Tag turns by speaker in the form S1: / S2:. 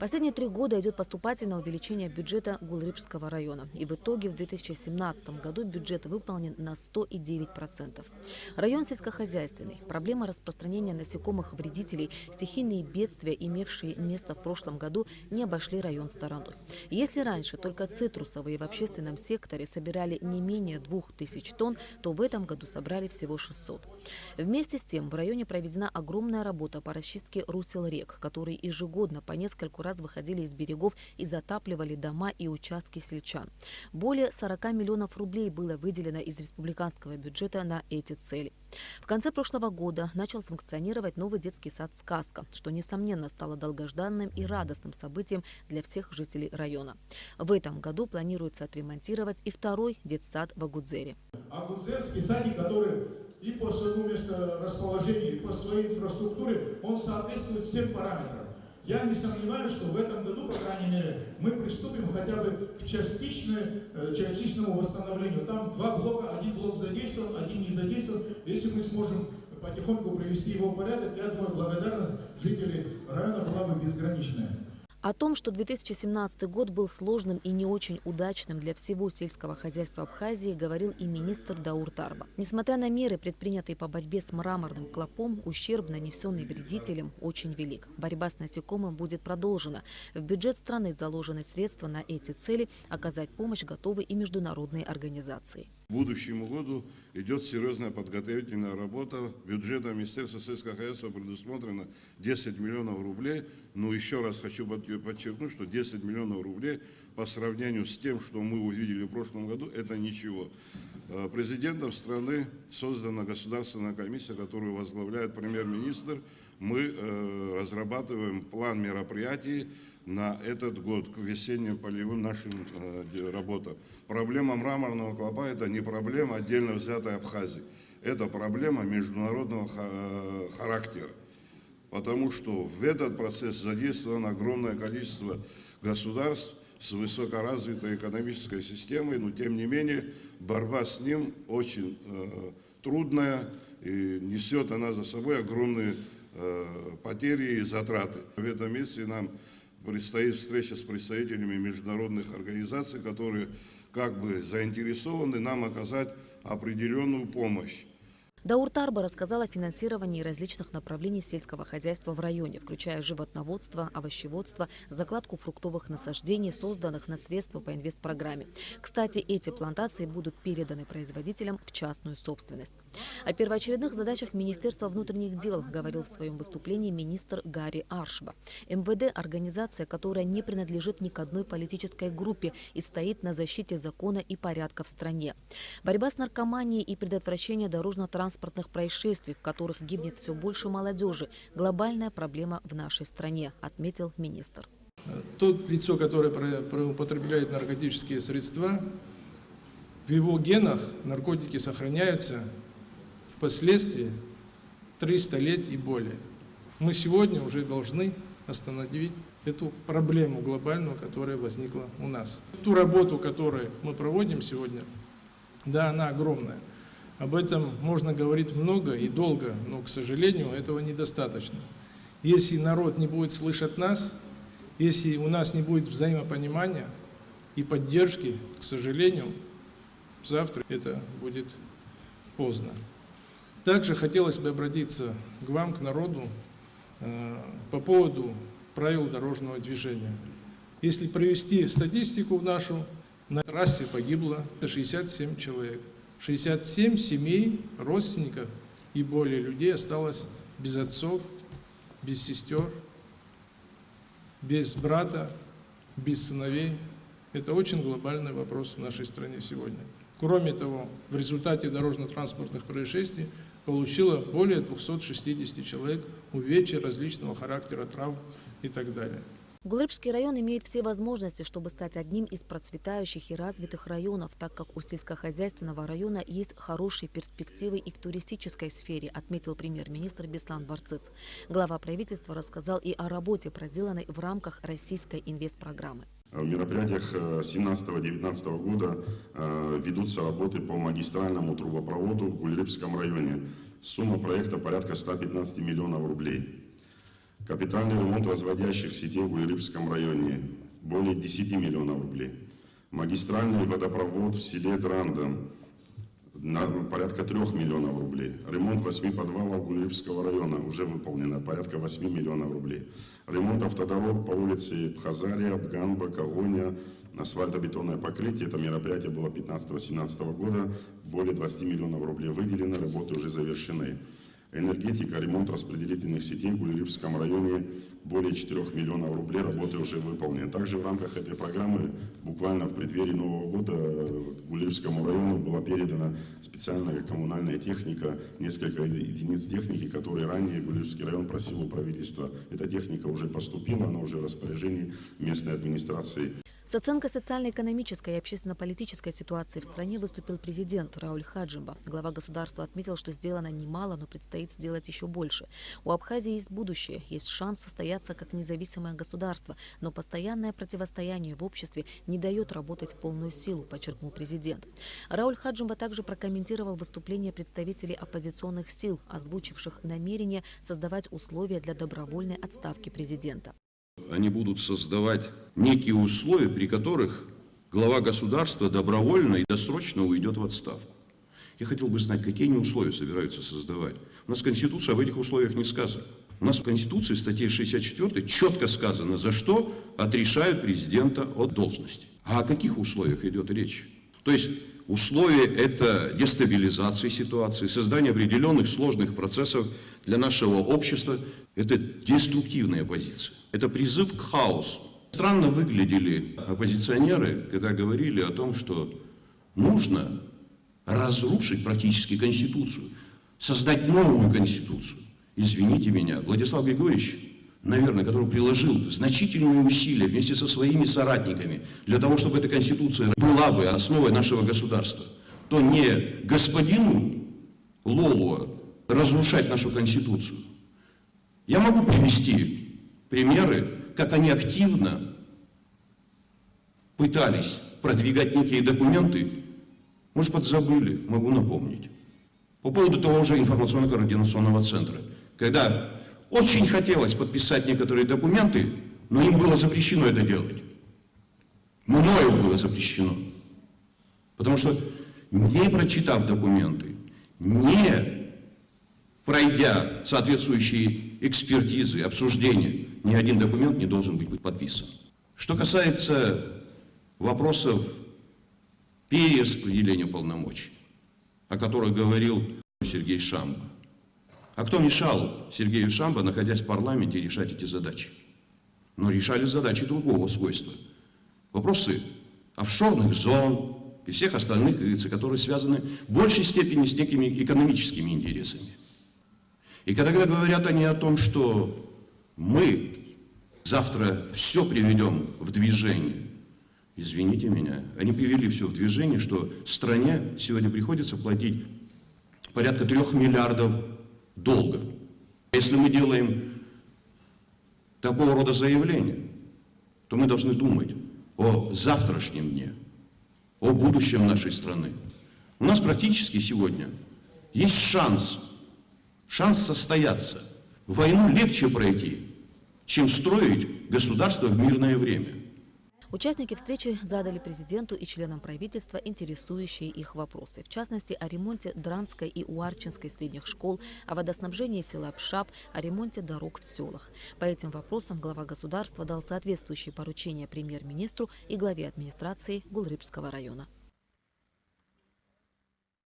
S1: Последние 3 года идет поступательное увеличение бюджета Гулрипского района. И в итоге в 2017 году бюджет выполнен на 109%. Район сельскохозяйственный. Проблема распространения насекомых-вредителей, стихийные бедствия, имевшие место в прошлом году, не обошли район стороной. Если раньше только цитрусовые в общественном секторе собирали не менее 2000 тонн, то в этом году собрали всего 600. Вместе с тем в районе проведена огромная работа по расчистке русел рек, которые ежегодно по нескольку раз выходили из берегов и затапливали дома и участки сельчан. Более 40 миллионов рублей было выделено из республиканского бюджета на эти цели. В конце прошлого года начал функционировать новый детский сад «Сказка», что, несомненно, стало долгожданным и радостным событием для всех жителей района. В этом году планируется отремонтировать и второй детсад в Агудзере.
S2: Агудзерский садик, который и по своему месторасположению, и по своей инфраструктуре, он соответствует всем параметрам. Я не сомневаюсь, что в этом году, по крайней мере, мы приступим хотя бы к частичному восстановлению. Там 2 блока, один блок задействован, один не задействован. Если мы сможем потихоньку привести его в порядок, я думаю, благодарность жителей района была бы безграничная.
S1: О том, что 2017 год был сложным и не очень удачным для всего сельского хозяйства Абхазии, говорил и министр Даур Тарба. Несмотря на меры, предпринятые по борьбе с мраморным клопом, ущерб, нанесенный вредителям, очень велик. Борьба с насекомым будет продолжена. В бюджет страны заложены средства на эти цели. Оказать помощь готовы и международные организации.
S3: К будущему году идет серьезная подготовительная работа. Бюджетом Министерства сельского хозяйства предусмотрено 10 миллионов рублей. Но еще раз хочу подчеркнуть, что 10 миллионов рублей по сравнению с тем, что мы увидели в прошлом году, это ничего. Президентом страны создана государственная комиссия, которую возглавляет премьер-министр. Мы разрабатываем план мероприятий на этот год к весенним полевым нашим работам. Проблема мраморного клопа – это не проблема отдельно взятой Абхазии. Это проблема международного характера. Потому что в этот процесс задействовано огромное количество государств с высокоразвитой экономической системой, но тем не менее борьба с ним очень трудная и несет она за собой огромные потери и затраты. В этом месте нам предстоит встреча с представителями международных организаций, которые как бы заинтересованы нам оказать определенную помощь.
S1: Даур Тарба рассказал о финансировании различных направлений сельского хозяйства в районе, включая животноводство, овощеводство, закладку фруктовых насаждений, созданных на средства по инвестпрограмме. Кстати, эти плантации будут переданы производителям в частную собственность. О первоочередных задачах Министерства внутренних дел говорил в своем выступлении министр Гари Аршба. МВД – организация, которая не принадлежит ни к одной политической группе и стоит на защите закона и порядка в стране. Борьба с наркоманией и предотвращение дорожно-транспортных происшествий, в которых гибнет все больше молодежи, глобальная проблема в нашей стране, отметил министр.
S4: Тот лицо, которое употребляет наркотические средства, в его генах наркотики сохраняются впоследствии 300 лет и более. Мы сегодня уже должны остановить эту проблему глобальную, которая возникла у нас. Ту работу, которую мы проводим сегодня, да, она огромная. Об этом можно говорить много и долго, но, к сожалению, этого недостаточно. Если народ не будет слышать нас, если у нас не будет взаимопонимания и поддержки, к сожалению, завтра это будет поздно. Также хотелось бы обратиться к вам, к народу, по поводу правил дорожного движения. Если провести статистику нашу, на трассе погибло 67 человек. 67 семей, родственников и более людей осталось без отцов, без сестер, без брата, без сыновей. Это очень глобальный вопрос в нашей стране сегодня. Кроме того, в результате дорожно-транспортных происшествий получило более 260 человек увечья различного характера, травм и так далее.
S1: Гулрипский район имеет все возможности, чтобы стать одним из процветающих и развитых районов, так как у сельскохозяйственного района есть хорошие перспективы и в туристической сфере, отметил премьер-министр Беслан Барцыц. Глава правительства рассказал и о работе, проделанной в рамках российской инвестпрограммы.
S5: В мероприятиях 2017-2019 года ведутся работы по магистральному трубопроводу в Гулрипском районе. Сумма проекта порядка 115 миллионов рублей. Капитальный ремонт разводящих сетей в Гулерыбском районе – более 10 миллионов рублей. Магистральный водопровод в селе Дранда на порядка 3 миллионов рублей. Ремонт 8 подвалов Гулерыбского района уже выполнено, порядка 8 миллионов рублей. Ремонт автодорог по улице Бхазария, Бганба, Когоня, асфальтобетонное покрытие. Это мероприятие было 15-17 года. Более 20 миллионов рублей выделено, работы уже завершены. Энергетика, ремонт распределительных сетей в Гулерыбском районе более 4 миллионов рублей, работы уже выполнены. Также в рамках этой программы буквально в преддверии Нового года Гулерыбскому району была передана специальная коммунальная техника, несколько единиц техники, которые ранее Гулерыбский район просил у правительства. Эта техника уже поступила, она уже в распоряжении местной администрации.
S1: С оценкой социально-экономической и общественно-политической ситуации в стране выступил президент Рауль Хаджимба. Глава государства отметил, что сделано немало, но предстоит сделать еще больше. У Абхазии есть будущее, есть шанс состояться как независимое государство, но постоянное противостояние в обществе не дает работать в полную силу, подчеркнул президент. Рауль Хаджимба также прокомментировал выступление представителей оппозиционных сил, озвучивших намерение создавать условия для добровольной отставки президента.
S6: Они будут создавать некие условия, при которых глава государства добровольно и досрочно уйдет в отставку. Я хотел бы знать, какие они условия собираются создавать. У нас Конституция об этих условиях не сказана. У нас в Конституции, в статье 64, четко сказано, за что отрешают президента от должности. А о каких условиях идет речь? То есть условия – это дестабилизация ситуации, создание определенных сложных процессов для нашего общества. Это деструктивная позиция. Это призыв к хаосу. Странно выглядели оппозиционеры, когда говорили о том, что нужно разрушить практически Конституцию, создать новую Конституцию. Извините меня, Владислав Григорьевич, наверное, который приложил значительные усилия вместе со своими соратниками для того, чтобы эта Конституция была бы основой нашего государства, то не господину Лолуа разрушать нашу Конституцию. Я могу привести примеры, как они активно пытались продвигать некие документы. Может, подзабыли, могу напомнить. По поводу того же информационно-координационного центра. Когда очень хотелось подписать некоторые документы, но им было запрещено это делать. Мною было запрещено. Потому что, не прочитав документы, не пройдя соответствующие экспертизы, обсуждения, ни один документ не должен быть подписан. Что касается вопросов перераспределения полномочий, о которых говорил Сергей Шамба. А кто мешал Сергею Шамбо, находясь в парламенте, решать эти задачи? Но решали задачи другого свойства. Вопросы офшорных зон и всех остальных, которые связаны в большей степени с некими экономическими интересами. И когда говорят они о том, что мы завтра все приведем в движение, извините меня, они привели все в движение, что стране сегодня приходится платить порядка 3 миллиардов долга. Если мы делаем такого рода заявления, то мы должны думать о завтрашнем дне, о будущем нашей страны. У нас практически сегодня есть шанс состояться. Войну легче пройти, чем строить государство в мирное время.
S1: Участники встречи задали президенту и членам правительства интересующие их вопросы. В частности, о ремонте Дранской и Уарчинской средних школ, о водоснабжении села Пшап, о ремонте дорог в селах. По этим вопросам глава государства дал соответствующие поручения премьер-министру и главе администрации Гулрыбского района.